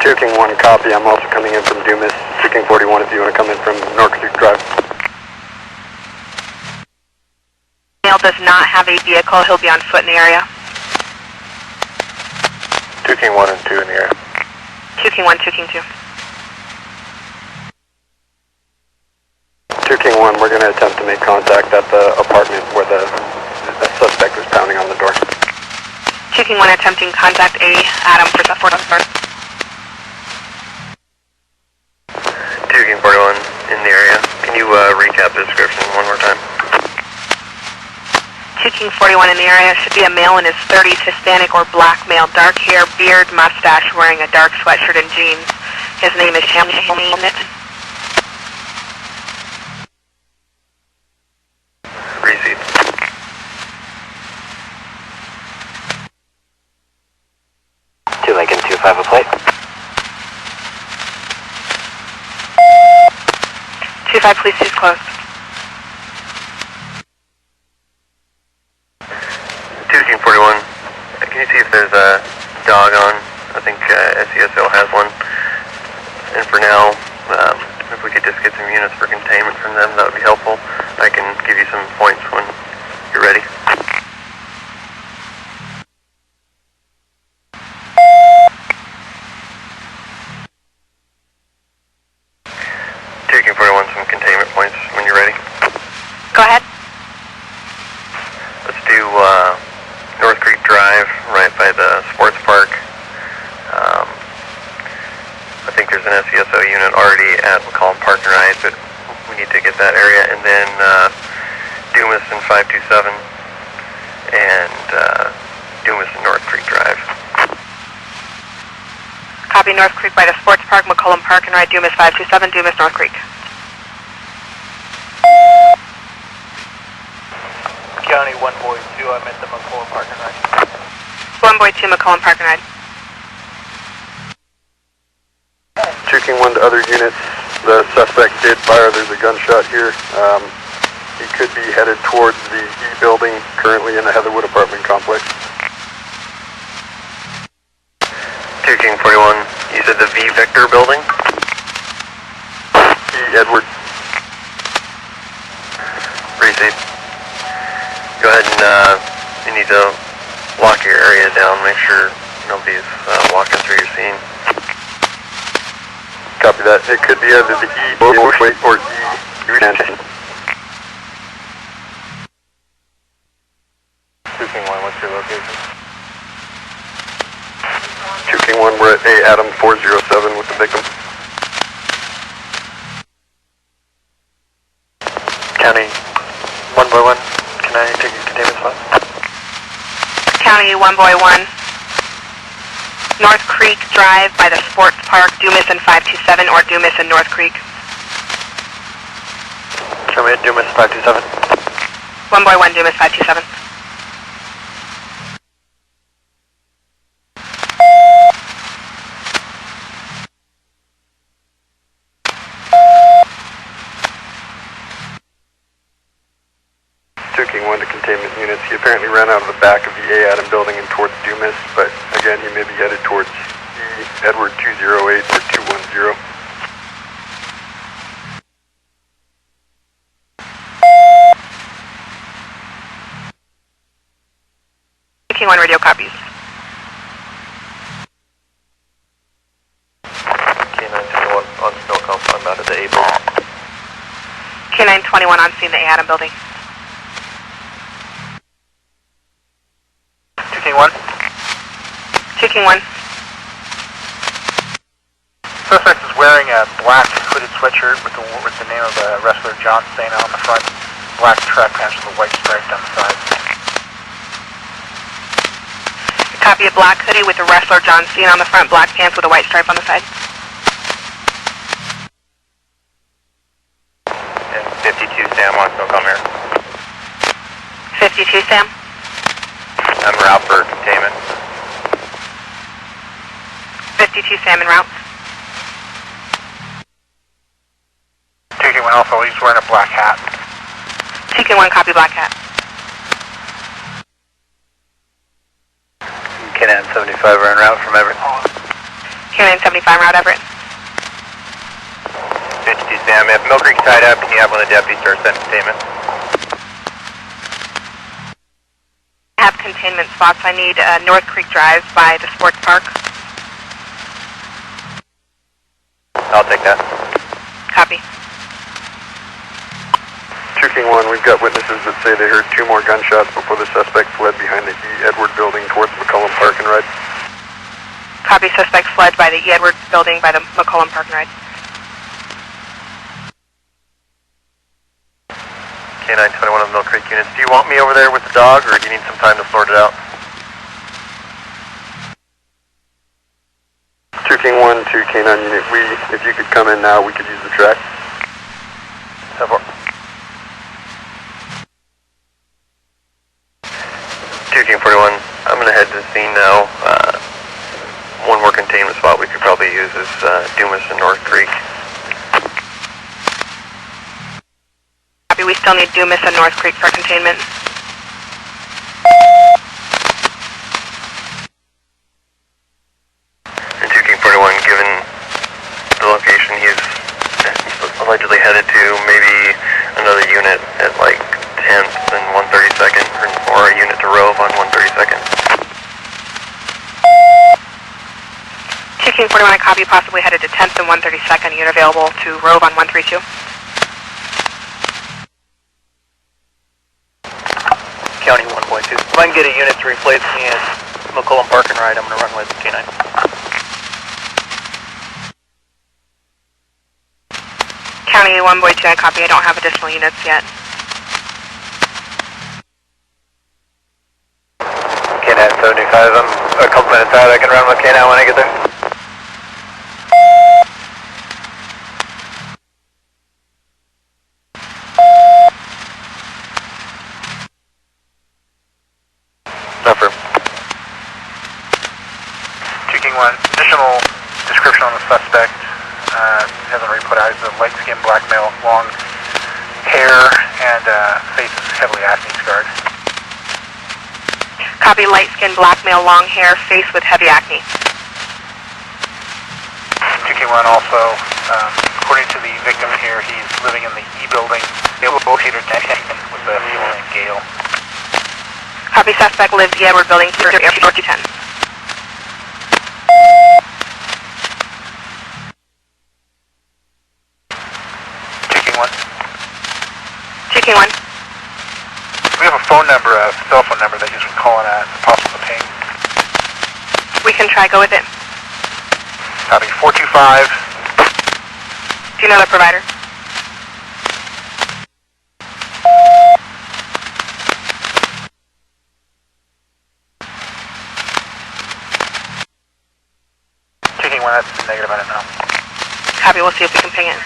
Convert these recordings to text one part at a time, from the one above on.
2 King 1, copy. I'm also coming in from Dumas. 2 King 41 if you want to come in from North Creek Drive. Male does not have a vehicle. He'll be on foot in the area. 2 King 1 and 2 in the area. 2 King 1, 2 King 2. 2 King 1, we're going to attempt to make contact at the apartment where the suspect is pounding on the door. 2 King 1 attempting contact A, Adam for support on the door. 2 King 41 in the area. Can you recap the description one more time? 2 King 41 in the area. Should be a male in his 30s, Hispanic or black male, dark hair, beard, mustache, wearing a dark sweatshirt and jeans. His name is Champagne. Receipt. Lincoln 25 a plate. 25, please cease closed. 2 King 41, can you see if there's a dog on? I think SCSO has one. And for now, if we could just get some units for containment from them, that would be helpful. I can give you some points when you're ready. 2 King 41, some containment points when you're ready. Go ahead. Let's do North Creek Drive, right by the sports park. I think there's an SCSO unit already at McCollum Park and Ride, but we need to get that area. And then Dumas and 527, and Dumas and North Creek Drive. Copy North Creek by the sports park, McCollum Park and Ride, Dumas 527, Dumas, North Creek. County 1 Boy 2, I'm at the McCollum Park and Ride. 1 Boy 2, McCollum Park and Ride. 2 King 1 to other units. The suspect did fire. There's a gunshot here. He could be headed towards the E building, currently in the Heatherwood Apartment Complex. 2 King 41, you said the V Victor building? E Edward. Receipt. Go ahead and you need to lock your area down, make sure nobody's walking through your scene. Copy that. It could be either the E or E. 2 King 1, what's your location? 2 King 1, we're at A Adam 407 with the victim. County 1 Boy 1, can I take your containment spot? County 1 Boy 1. North Creek Drive by the sports park, Dumas and 527, or Dumas and North Creek. Show me at Dumas 527. 1 Boy 1, Dumas 527. King 1 to containment units. He apparently ran out of the back of the A Adam building and towards Dumas, but again, he may be headed towards E Edward 208 or 210. King 1 radio copies. K9 21 on Snowcomb, I'm out of the A building. K9 21 on scene, the A Adam building. 2 King 1. 2 King 1. Suspect is wearing a black hooded sweatshirt with the name of the wrestler John Cena on the front, black track pants with a white stripe down the side. Copy a black hoodie with the wrestler John Cena on the front, black pants with a white stripe on the side. And 52 Sam wants to come here. 52 Sam. I'm route for containment. 52 Sam en route. 2 King 1 also, he's wearing a black hat. 2 King 1, copy black hat. K9 75 are en route from Everett. K975 route Everett. 52 Sam, if Mill Creek's tied up, can you have one of the deputies start sending containment? I have containment spots. I need North Creek Drive by the sports park. I'll take that. Copy. 2 King 1, we've got witnesses that say they heard 2 more gunshots before the suspect fled behind the E. Edward building towards McCollum Park and Ride. Copy. Suspect fled by the E. Edward building by the McCollum Park and Ride. K921 of Mill Creek units, do you want me over there with the dog, or do you need some time to sort it out? 2 King 1, 2 K9 unit, if you could come in now, we could use the track. 2 King 41, I'm going to head to the scene now. One more containment spot we could probably use is Dumas and North Creek. Copy. We still need Dumas and North Creek for containment. And 2 King 41, given the location he's allegedly headed to, maybe another unit at like 10th and 132nd, or a unit to Rove on 132nd. 2 King 41, I copy. Possibly headed to 10th and 132nd. Unit available to Rove on 132. County 1.2. If I can get a unit to replace me at McCollum Park and Ride, I'm going to run with K9. County 1.2, I copy. I don't have additional units yet. K9 75, I'm a couple minutes out. I can run with K9 when I get there. Number. 2 King 1, additional description on the suspect. Hasn't already put out. He's a light-skinned black male, long hair, and face is heavily acne scarred. Copy. Light skin, black male, long hair, face with heavy acne. 2 King 1 also, according to the victim here, he's living in the E building, located with the fuel and gale. Copy. Suspect lives E. Edward building, North 210. 2 King 1. We have a phone number, a cell phone number that he's been calling at. It's possible to ping. We can try. Go with it. Copy. 425. Do you know the provider? King 1, that's negative. I don't know. Copy. We'll see if we can ping it.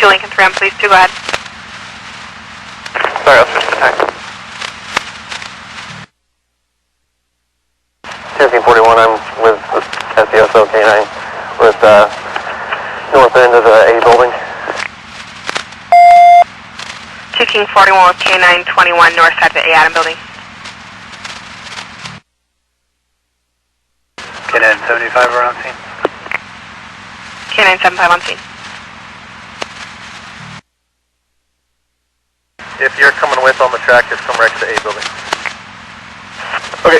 Lincoln 3, please do go ahead. Sorry, I'll switch to time. 241, I'm with SCSO K9 with north end of the A building. 2 King 41 with K921 north side of the A Adam building. K9 75 around scene. K975 on scene. If you're coming with on the track, just come right to the A building. Okay.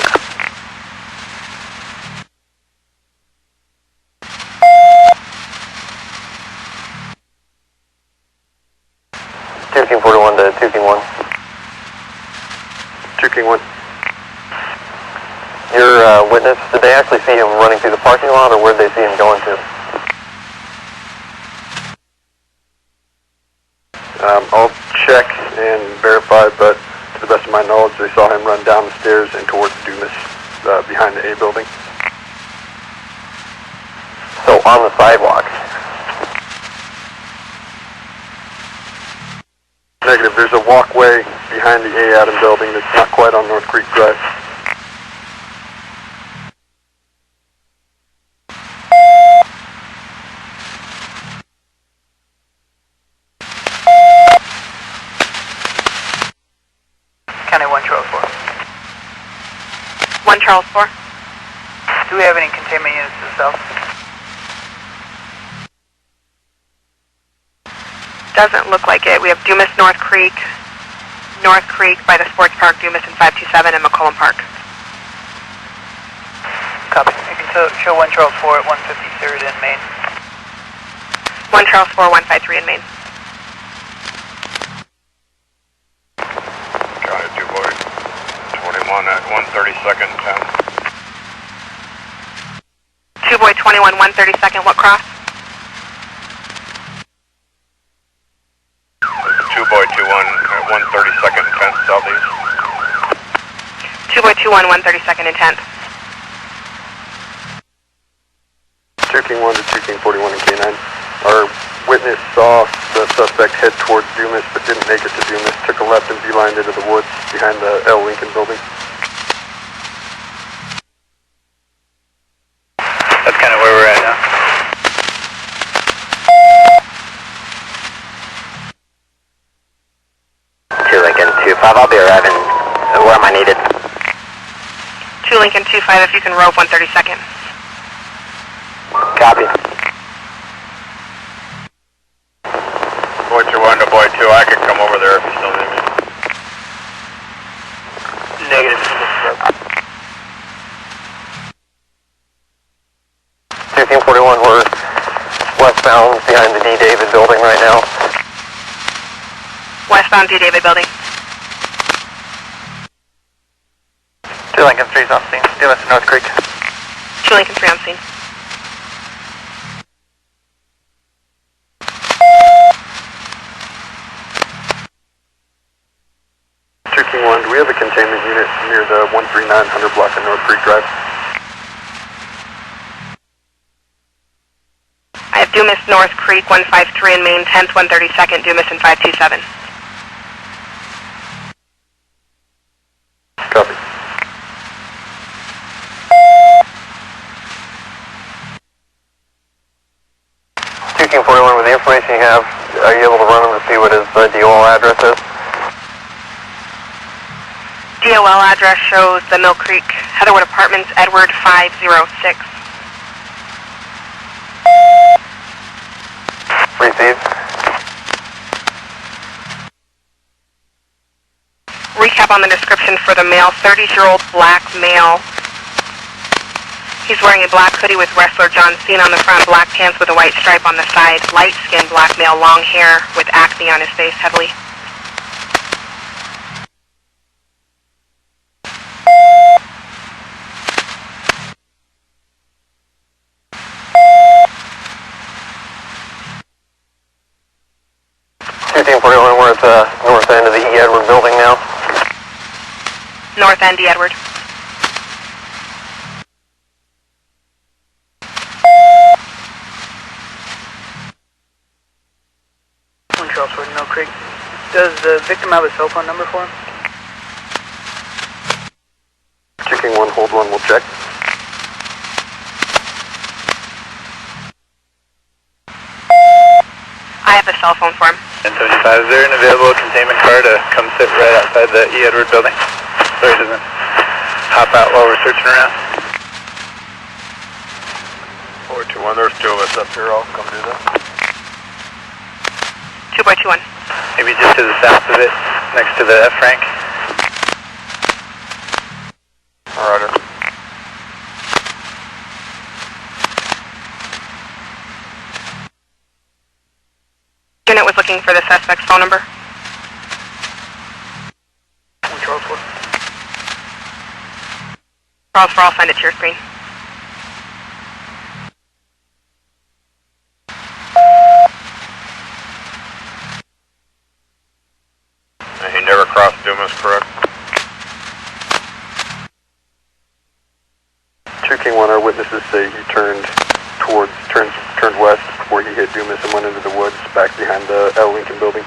King 41 to 2 King 1. 2 King 1. Your witness, did they actually see him running through the parking lot, or where did they see him going to? I'll check and verify, but to the best of my knowledge, they saw him run down the stairs and towards Dumas, behind the A building. So on the sidewalk? Negative. There's a walkway behind the A Adam building that's not quite on North Creek Drive. Charles 4. Do we have any containment units to the south? Doesn't look like it. We have Dumas North Creek by the Sports Park, Dumas and 527, and McCollum Park. Copy. You can show 1 Charles 4 at 153rd in Maine. 1 Charles 4, 153 in Maine. County 2 boy 21 at 132nd 10. 2 boy 21, 132nd, what cross? 2 boy 21 at 132nd 10th southeast. 2 boy 21, 132nd and 10th. 2 King 1 to 2 King 41 and K9. Our witness saw the suspect head towards Dumas but didn't make it to Dumas. Took a left and beelined into the woods behind the L. Lincoln building. That's kind of where we're at now. Lincoln 25, I'll be arriving. Where am I needed? 2 Lincoln 25, if you can rove 132nd. Copy. Boy 21 to boy 2, I could come over there if you still need me. Negative. 2 King 41, we're westbound behind the D. David building right now. Westbound D. David building. 2 Lincoln 3's on scene. Dumas and North Creek. 2 Lincoln 3 on scene. King 1, do we have a containment unit near the 13900 block of North Creek Drive? I have Dumas North Creek, 153 in Maine, 10th, 132nd, Dumas and 527. Copy. King 41, with the information you have, are you able to run them to see what his DOL address is? DOL address shows the Mill Creek, Heatherwood Apartments, Edward 506. Received. Recap on the description for the male, 30-year-old black male. He's wearing a black hoodie with wrestler John Cena on the front, black pants with a white stripe on the side, light-skinned black male, long hair with acne on his face heavily. We're at the north end of the E. Edward building now. North End, E. Edward. Charles Ford, Mill Creek. Does the victim have a cell phone number for him? 2 King 1, hold 1, we'll check. I have a cell phone for him. 1075, is there an available containment car to come sit right outside the E. Edward building? So he doesn't hop out while we're searching around? 421, there's 2 of us up here, I'll come do that. 2 boy 21. Maybe just to the south of it, next to the F rank. Roger. Unit was looking for the suspect's phone number. Charles Ford. Charles 4, I'll send it to your screen. He never crossed Dumas, correct? 2 King 1, our witnesses say he turned west before he hit Dumas and went into the woods back behind the L. Lincoln building.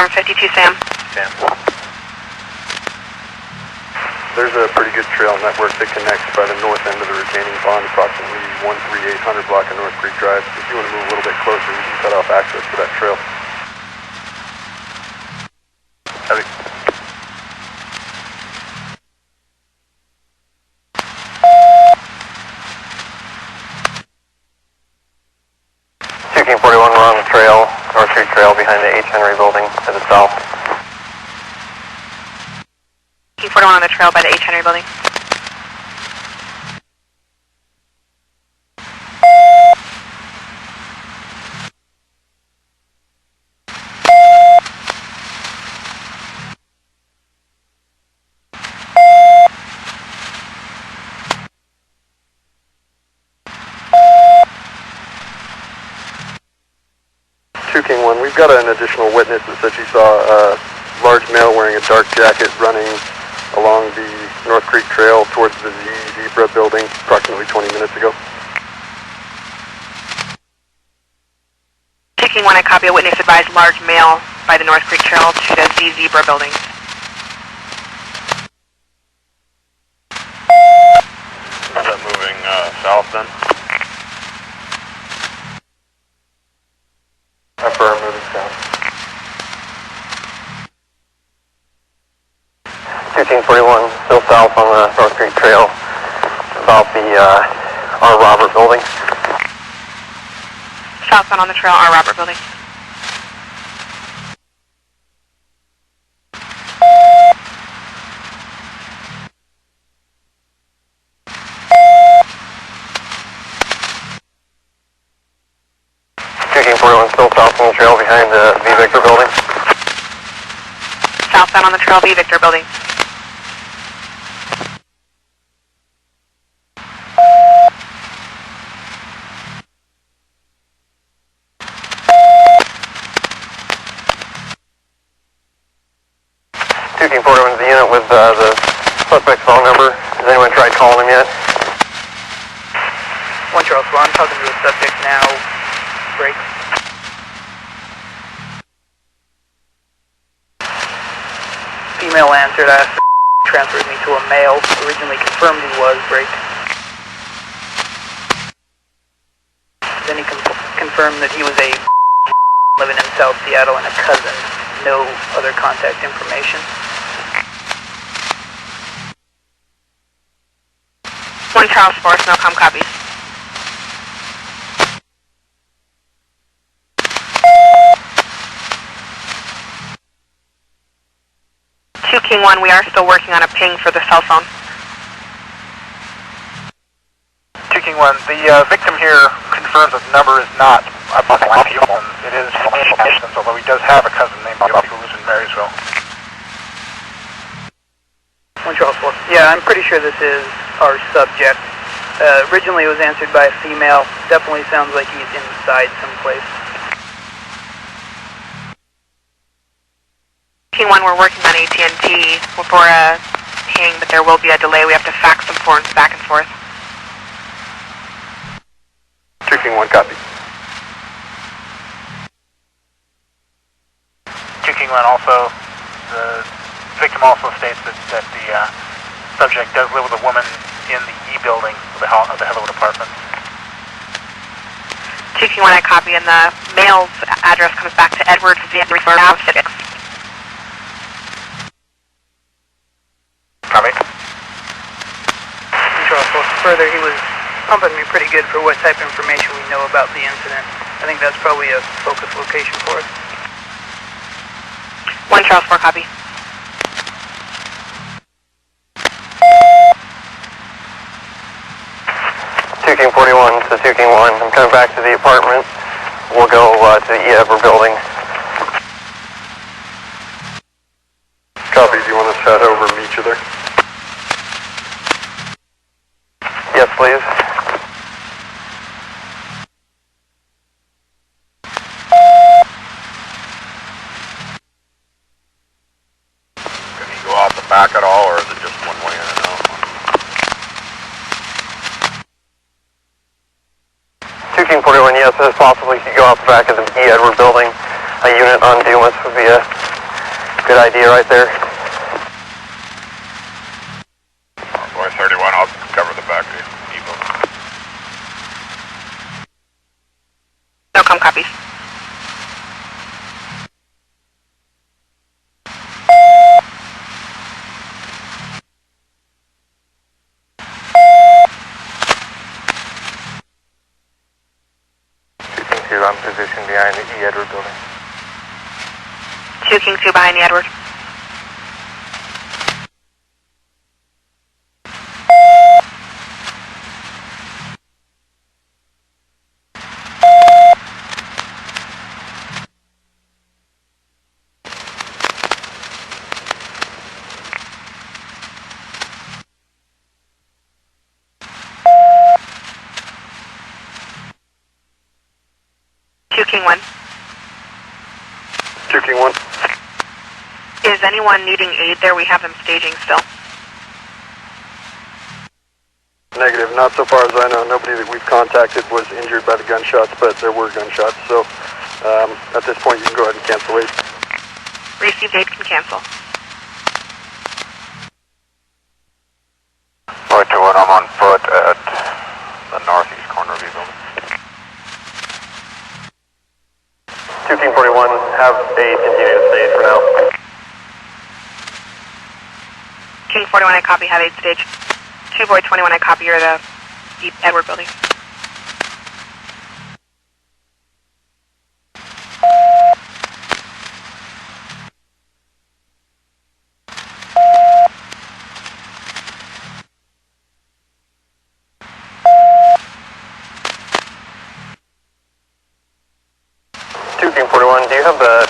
Affirm, 52 Sam. Sam. There's a pretty good trail network that connects by the north end of the retaining pond, approximately 13800 block of North Creek Drive. If you want to move a little bit closer, we can cut off access to that trail. Heavy. King 41, we're on the trail, North Creek Trail behind the H. Henry building to the south. King 41 on the trail by the H. Henry building. King 1, we've got an additional witness that said she saw a large male wearing a dark jacket running along the North Creek Trail towards the Zebra building approximately 20 minutes ago. King 1, I copy a witness advised large male by the North Creek Trail to the Zebra building. Is that moving south then? Affirm, moving south. 1341, still south on the North Creek Trail, about the R. Robert building. Southbound on the trail, R. Robert building. King 41, still south on the trail behind the V. Victor building. Southbound on the trail, V. Victor building. King 41 is the unit with the suspect's phone number. Has anyone tried calling him yet? 1 Charles, well, I'm talking to the subject now. Break. Female answered, asked, transferred me to a male. Originally confirmed he was. Break. Then he confirmed that he was a living in South Seattle and a cousin. No other contact information. 1 Charles Force, no com copies. King 1, we are still working on a ping for the cell phone. King 1, the victim here confirms that the number is not a human. It is from distance, although he does have a cousin named Yogi who lives in Marysville. 1 Charles 4. Yeah, I'm pretty sure this is our subject. Originally it was answered by a female. Definitely sounds like he's inside someplace. King 1, we're working on AT&T for a ping, but there will be a delay. We have to fax some forms back and forth. King 1, copy. King 1 also, the victim also states that the subject does live with a woman in the E building of the Heatherwood Apartments. King 1, I copy, and the male's address comes back to Edward now 6. Copy. Further, he was pumping me pretty good for what type of information we know about the incident. I think that's probably a focus location for us. 1 Charles 4, copy. King 41 to 2 King 1. I'm coming back to the apartment. We'll go to the Everett building. Copy, do you want us to head over and meet you there? Yes, please. Can he go out the back at all, or is it just one way in and out? King 41, yes, it is possible you could go out the back of the E. Edward building. A unit on Dumas would be a Good idea right there. Boy 31, I'll cover the back of the E-building. No com copies. I'm positioned behind the E. Edward building. 2 King 2 behind the Edward. King 1. 2 King 1. Is anyone needing aid there? We have them staging still. Negative. Not so far as I know. Nobody that we've contacted was injured by the gunshots, but there were gunshots. So at this point, you can go ahead and cancel aid. Received aid can cancel. Boy 21, I'm on foot at the northeast corner of E-building. 2 King 41, have aid continue to stage for now. King 41, I copy, have aid stage. 2 Boy 21, I copy, you're the Deep Edward building. King 41, do you have the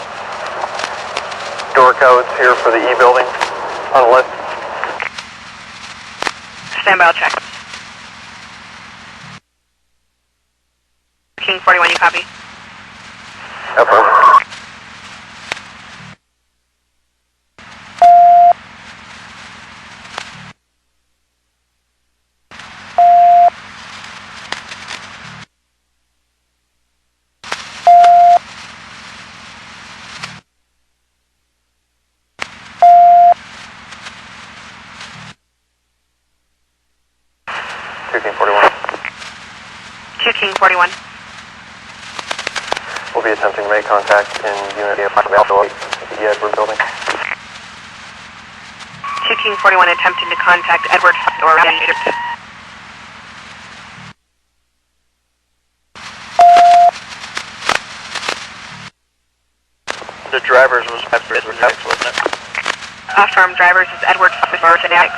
door codes here for the E building on the list? Stand by, I'll check. King 41, you copy? Affirm. King 41. We'll be attempting to make contact in unit the Edward building. 2 King 41 attempting to contact Edward or Egypt. The drivers was Edward next, wasn't it? Affirm, drivers is Edward with Martinique.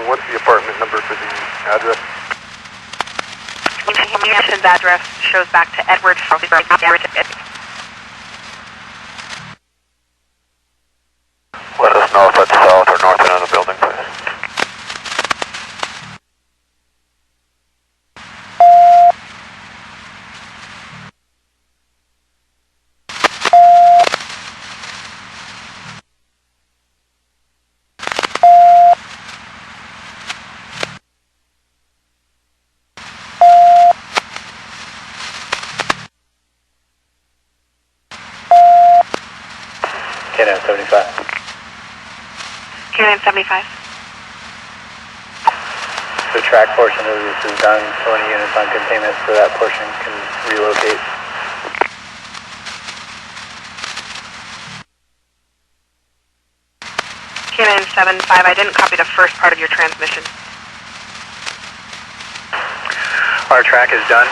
What's the apartment number for the address? Mansion's address shows back to Edward. Let us know if it's south or north end of the building, please. K9 75. K9 75. The track portion of this is done, so any units on containment for that portion can relocate. K9 75, I didn't copy the first part of your transmission. Our track is done,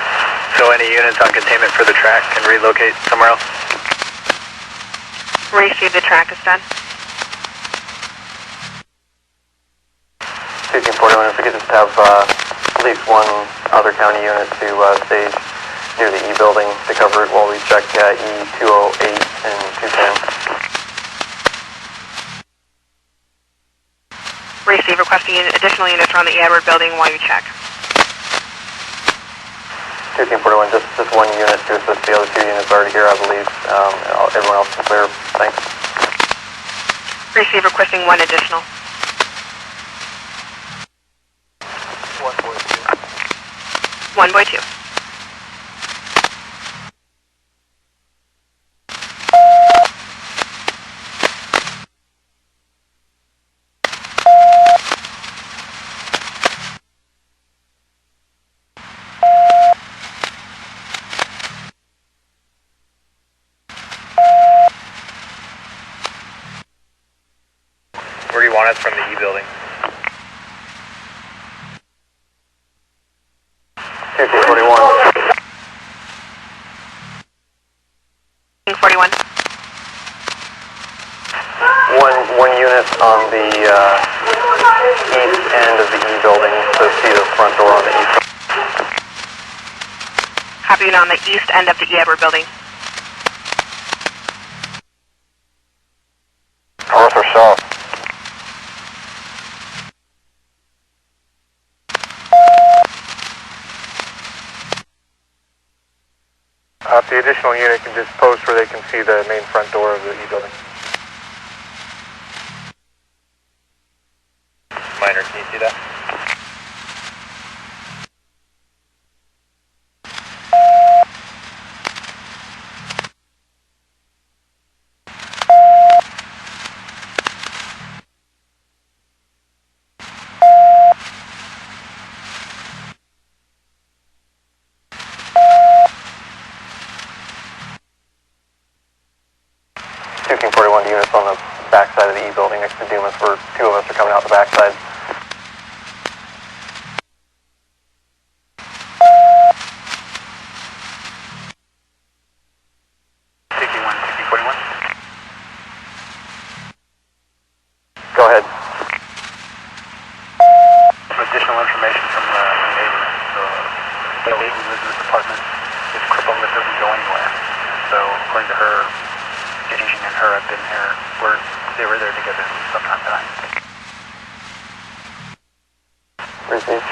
so any units on containment for the track can relocate somewhere else. Receive, the track is done. 2 King 41, if we could just have at least one other county unit to stage near the E building to cover it while we check E208 and 210. Receive, requesting additional units around the E Edward building while you check. 2 1341, just one unit to assist the other two units already here, I believe. Everyone else can clear. Thanks. Receive requesting one additional. 1 boy 2. Where do you want us from the E building? 1341. 41. One unit on the east end of the E building, so see the front door on the east. Copy on the east end of the E. Edward building. North or south? The additional unit can just post where they can see the main front door of the E building. Minor, can you see that? Units on the back side of the E building next to Dumas, where two of us are coming out the back side. Go ahead. Some additional information from the neighbor. The lady who lives in this apartment is crippled and doesn't go anywhere. So according to her, Asian and her have been here. They were there together sometime tonight. Receive.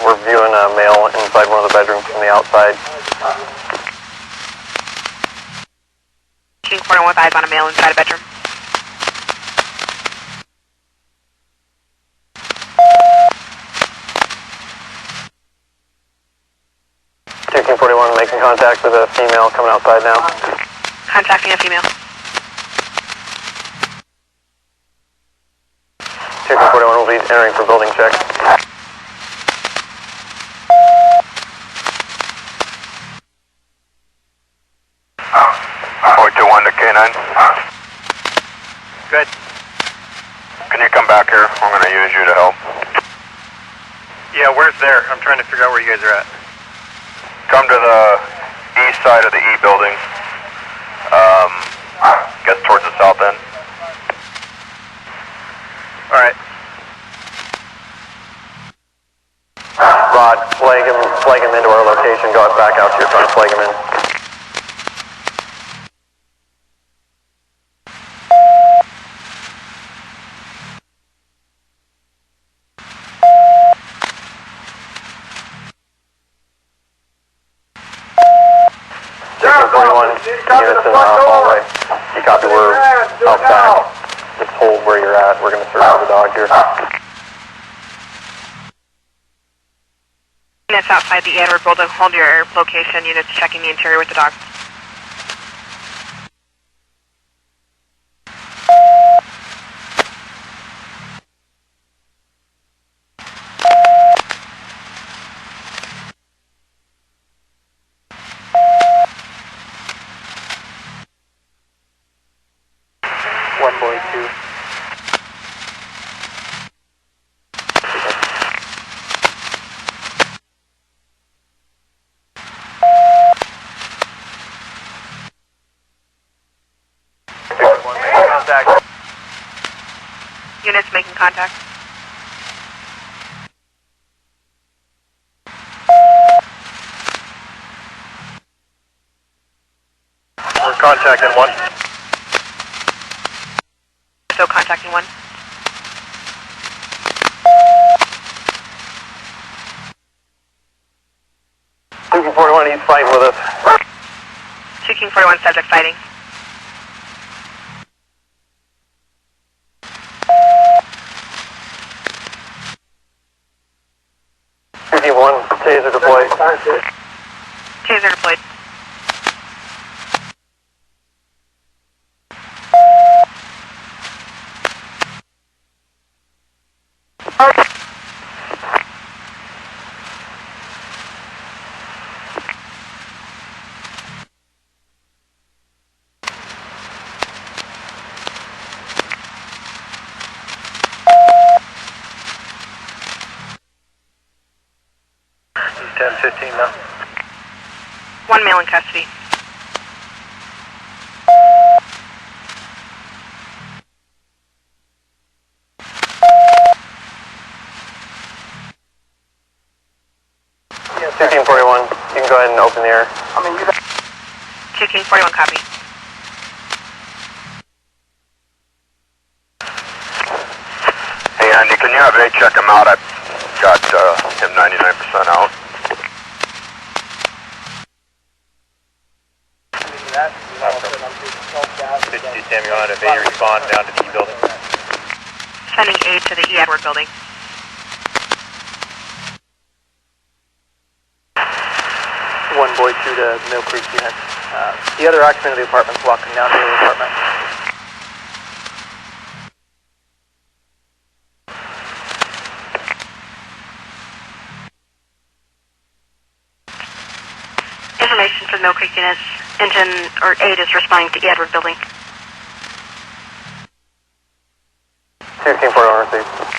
We're viewing a male inside one of the bedrooms from the outside. 1341 with eyes on a male inside a bedroom. Making contact with a female coming outside now. Contacting a female. 1341 will be entering for building check. Good. Can you come back here? I'm going to use you to help. Yeah, where's there? I'm trying to figure out where you guys are at. Come to the east side of the E building. Guess towards the south end. Alright. Rod, flag him into our location. Go back out to your front, flag him in. Units in the hallway. You copy, we're out back. Just hold where you're at. We're going to search for the dog here. Units outside the Edward building, hold your location. Units checking the interior with the dog. Units making contact. contacting 1. So contacting 1. King 41, he's fighting with us. 2 King 41, subject fighting. King 1, taser deployed. Taser deployed. He's 10-15 now. 1 male in custody. Yeah, 2 King 41, you can go ahead and open the air. 2 King 41, copy. Hey, Andy, can you have A check him out? I've got him 99% out. Sam, you want to have A respond down to the E building? Sending aid to the E. Edward building. One boy 2 to Mill Creek unit. The other occupant of the apartment's walking down to the apartment. Information for the Mill Creek units. Engine or aid is responding to E. Edward building. 2 King 41, received.